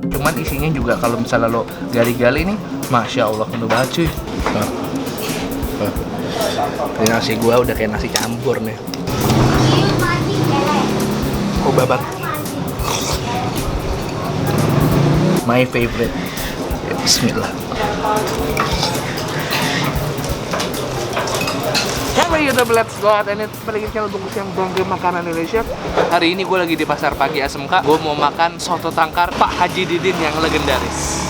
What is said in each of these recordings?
Cuman isinya juga kalau misalnya lo gali-gali nih, masya Allah penuh banget cuy. Ini nasi gua udah kayak nasi campur nih. Oh babat. My favorite. Ya, bismillah. Hey YouTube, let's go out and balikin channel bungkus yang bangga makanan Indonesia. Hari ini gue lagi di Pasar Pagi SMK. Gue mau makan soto tangkar Pak Haji Didin yang legendaris.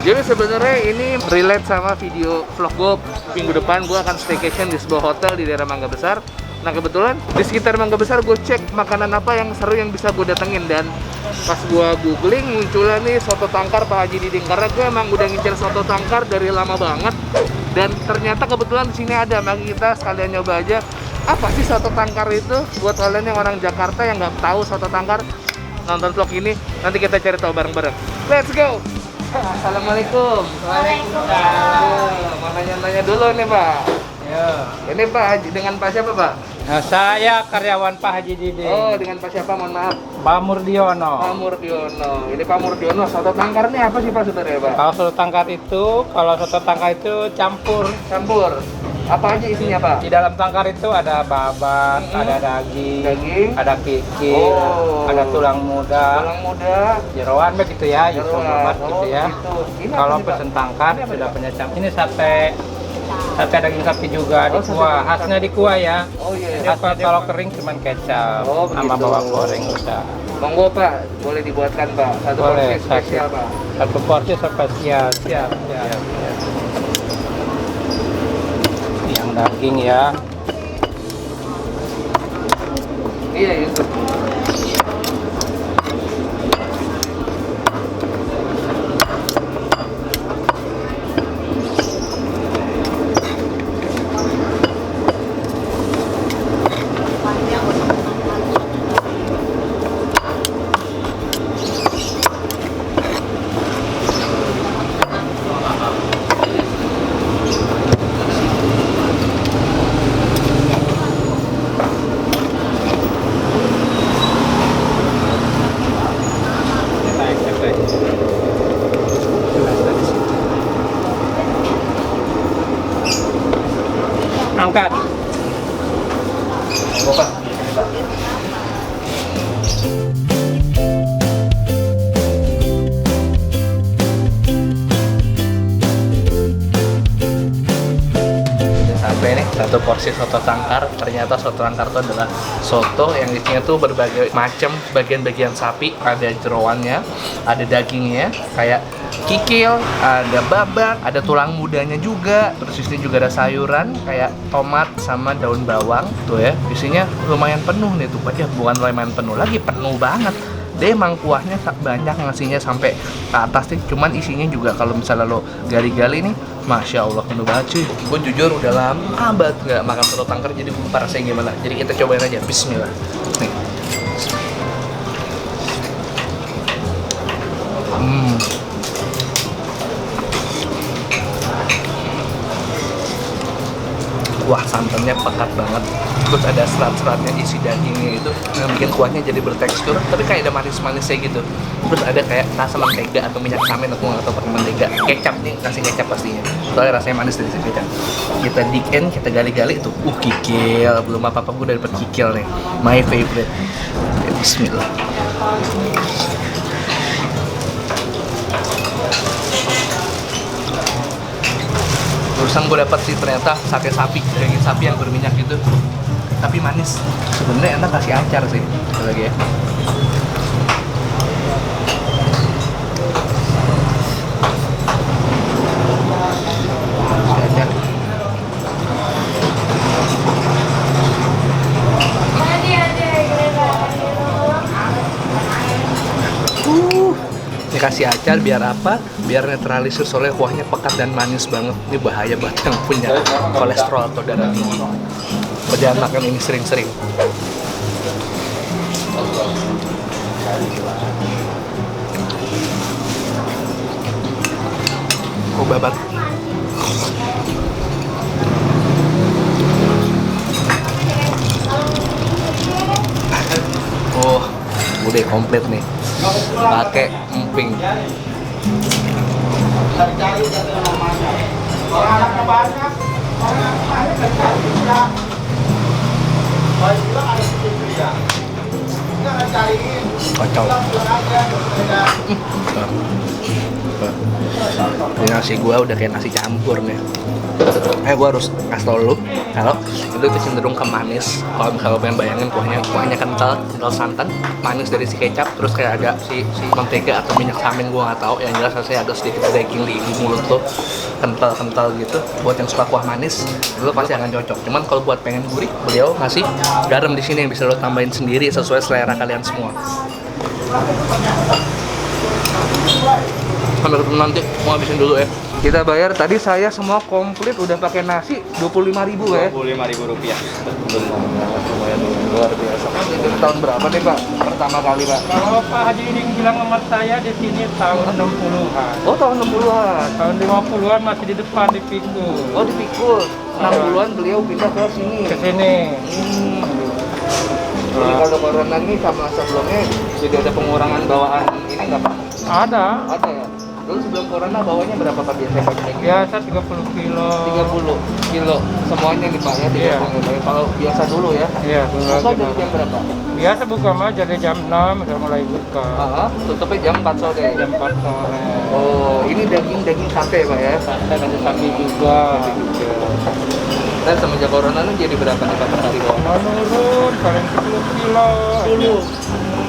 Jadi sebenarnya ini relate sama video vlog gue minggu depan. Gue akan staycation di sebuah hotel di daerah Mangga Besar. Nah kebetulan di sekitar Mangga Besar gue cek makanan apa yang seru yang bisa gue datengin. Dan pas gue googling munculnya nih soto tangkar Pak Haji Didin. Karena gue emang udah ngincer soto tangkar dari lama banget. Dan ternyata kebetulan di sini ada. Maka kita sekalian nyoba aja apa sih soto tangkar itu. Buat kalian yang orang Jakarta yang nggak tahu soto tangkar, nonton vlog ini nanti kita cari tahu bareng-bareng. Let's go! Assalamualaikum. Waalaikumsalam. Mau nanya-nanya dulu nih Pak. Ya. Ini Pak Haji, dengan Pak siapa Pak? Nah, saya karyawan Pak Haji Didin. Oh, dengan Pak siapa? Mohon maaf. Pak Murdiono. Pak Murdiono. Ini Pak Murdiono. Soto tangkar ini apa sih Pak sebenarnya Pak? Kalau soto tangkar itu campur. Campur. Apa aja isinya Pak? Di dalam tangkar itu ada babat, ada daging, ada kikil, ada tulang muda, jeroan begitu ya, babat gitu ya. Kalau pesen tangkar sudah punya campur. Ini sate daging sapi juga di kuah, khasnya di kuah ya. Oh iya. Kalau kering cuman kecap sama bawang goreng udah. Monggo Pak, boleh dibuatkan Pak. Satu porsi spesial Pak. Satu porsi spesial, siap. Yang daging ya. Iya itu. Angkat. Bapak. Sampai nih satu porsi soto tangkar. Ternyata soto tangkar itu adalah soto yang isinya tuh berbagai macam bagian-bagian sapi. Ada jeroannya, ada dagingnya kayak kikil, ada babak, ada tulang mudanya juga. Terus di sini juga ada sayuran kayak tomat sama daun bawang tuh ya. Isinya lumayan penuh nih tuh, bukan lumayan penuh lagi, penuh banget. Dia emang kuahnya banyak, ngasihnya sampai ke atas nih. Cuman isinya juga kalau misalnya lo gali-gali nih, masya Allah penuh banget cuy. Gue jujur udah lama banget nggak makan soto tangkar, jadi gue lupa rasanya gimana. Jadi kita cobain aja. Bismillah. Nih. Wah, santannya pekat banget. Terus ada serat-seratnya, isi dagingnya itu yang bikin kuahnya jadi bertekstur, tapi kayak ada manis-manisnya gitu. Terus ada kayak rasa mentega atau minyak samin atau nggak tahu pakai mentega. Kecap nih, kasih kecap pastinya. Soalnya rasanya manis dari sini kecap. Kita dig in, kita gali-gali itu. Kikil, belum apa-apa gue udah dapet kikil nih. My favorite. Bismillah. Barusan gue dapat sih ternyata sate sapi, daging sapi yang berminyak gitu, tapi manis. Sebenarnya enak kasih acar sih. Coba lagi ya. Kasih acar. Ini kasih acar biar apa? Biar netralisir, soalnya kuahnya pekat dan manis banget. Ini bahaya buat yang punya kolesterol atau darah tinggi. Jangan makan ini sering-sering. Oh, babat. Oh, udah komplit nih. Pakai emping. Kacau. Ini nasi gua udah kayak nasi campur nih. Gua harus kasih tau lu kalau itu cenderung ke manis. Kalau misalnya pengen bayangin kuahnya kental santan, manis dari si kecap, terus kayak ada si mentega atau minyak samin, gua nggak tahu. Yang jelas rasanya agak sedikit daging di mulut tuh, kental gitu. Buat yang suka kuah manis, lu pasti akan cocok. Cuman kalau buat pengen gurih, beliau ngasih garam di sini yang bisa lo tambahin sendiri sesuai selera kalian semua. Sampai ketemu nanti, mau habisin dulu ya. Kita bayar tadi saya semua komplit udah pakai nasi 25.000 ya. Rp25.000. Lumayan luar biasa. Ini tahun berapa nih Pak? Pertama kali Pak? Kalau Pak Haji ini bilang sama saya di sini tahun 60-an. Oh tahun 60-an. Tahun 50-an masih di depan di Pikul. Oh di Pikul. 60-an beliau pindah ke sini. Ke sini. Jadi kalau corona ini sama sebelumnya jadi ada pengurangan bawaan ini nggak Pak? Ada. Ada ya? Dulu sebelum corona bawanya berapa Pak biasanya Pak? Biasa 30 kilo. 30 kilo semuanya nih Pak ya? Iya. Kalau biasa dulu ya? Iya, dulu Buka aja. dari jam berapa? Biasa buka mah dari jam 6 udah mulai buka. Tutupnya jam 4 sore. Jam 4 sore. Oh, ini daging sate Pak ya? Santai kasih sapi juga. Dan semenjak corona ini jadi berapa nih Pak per hari bawang? Menurun paling 10 kilo. 10.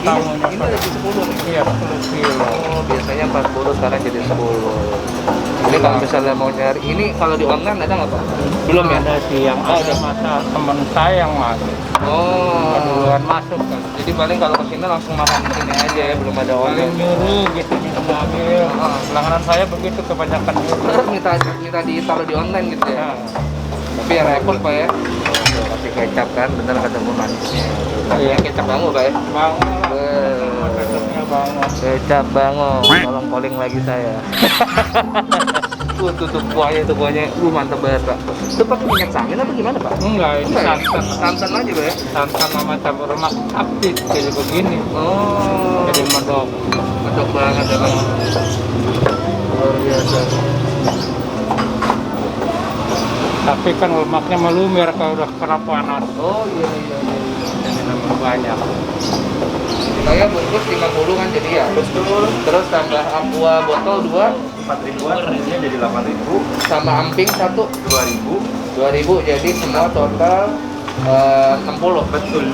Ini lagi 10 nih? Iya, 10 kilo. Oh, biasanya 40, sekarang jadi 10. Ini kalau misalnya mau nyari, ini kalau di online ada nggak Pak? Belum ya? Ada sih yang ada masa teman saya yang masuk. Oh, Duluan masuk kan. jadi paling kalau kesini langsung makan di sini aja ya, belum ada Paling online. nyuruh gitu ngambil. Langganan saya begitu kebanyakan nyuruh. minta ditaruh di online gitu ya? Nah, Tapi ya repot Pak ya. Tuh, kasih kecap kan, bener kata gue manisnya. Iya. Kecap bango Pak ya? bangun lah. Tetapnya bangun. Kecap bango, tolong calling lagi saya. Tutup kuahnya, mantep banget Pak. Itu pakai minyak samin apa gimana Pak? Enggak, ini Enggak ya? santan. Santan aja Pak ya? Santan sama campur lemak sapi jadi begini. Oh, Jadi medok. medok banget ya Pak. Luar biasa. Tapi kan lemaknya melumer kalau udah kena panas. Oh iya. Jadi nambah banyak. Saya bungkus 50 kan jadi ya? Betul. Terus tambah aqua botol 2, 4.000-an, ini jadi 8.000, sama amping 1, 2.000. 2.000, jadi semua total 60. Betul.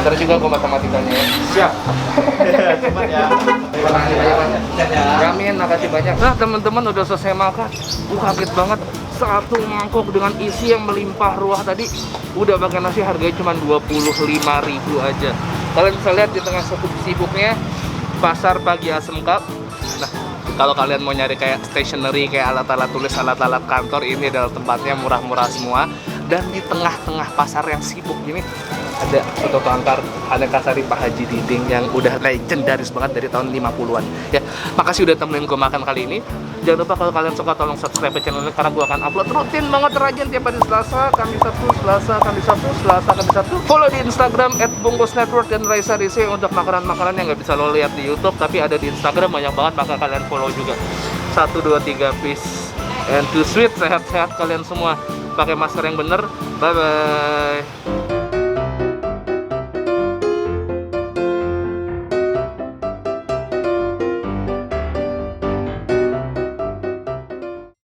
Ntar juga gue matematikanya ya. Siap. Cepat ya. Terima kasih banyak. Amin, makasih banyak. Nah teman-teman udah selesai makan. Gue kaget banget. Satu mangkok dengan isi yang melimpah ruah tadi udah pakai nasi harganya cuma 25.000 aja. Kalian bisa lihat di tengah sibuknya pasar pagi Asmk. Nah, kalau kalian mau nyari kayak stationery, kayak alat-alat tulis, alat-alat kantor, ini adalah tempatnya murah-murah semua. Dan di tengah-tengah pasar yang sibuk ini ada foto antar ada Kasari Pak Haji Diding yang udah legendaris banget dari tahun 50-an. Ya, makasih udah temenin gue makan kali ini. Jangan lupa kalau kalian suka tolong subscribe channel ini karena gue akan upload rutin banget rajin tiap hari Selasa, Kamis Sabtu, Selasa, Kamis Sabtu, Selasa, Kamis Sabtu. Follow di Instagram @bungkusnetwork dan Raisa Rise untuk makanan-makanan yang nggak bisa lo lihat di YouTube tapi ada di Instagram banyak banget, maka kalian follow juga. 1, 2, 3 peace and to sweet, sehat-sehat kalian semua. Pakai masker yang bener. Bye bye.